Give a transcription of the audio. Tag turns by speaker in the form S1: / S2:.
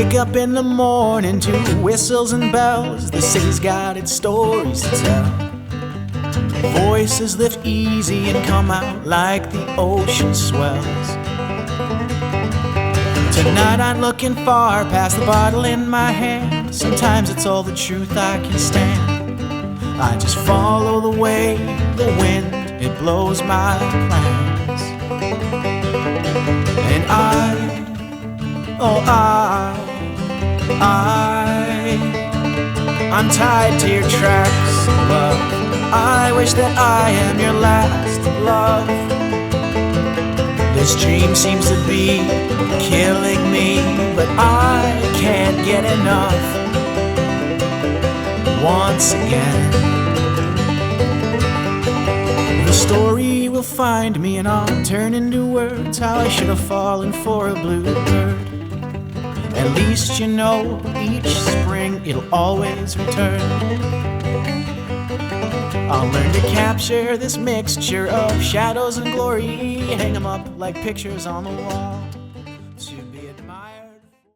S1: wake up in the morning to whistles and bells. The city's got its stories to tell. Voices lift easy and come out like the ocean swells. Tonight I'm looking far past the bottle in my hand. Sometimes it's all the truth I can stand. I just follow the way, the wind, it blows my plans. And I'm tied to your tracks, love. I wish that I am your last love. This dream seems to be killing me, but I can't get enough. Once again, the story will find me and I'll turn into words how I should have fallen for a bluebird. At least you know each spring it'll always return. I'll learn to capture this mixture of shadows and glory, hang them up like pictures on the wall.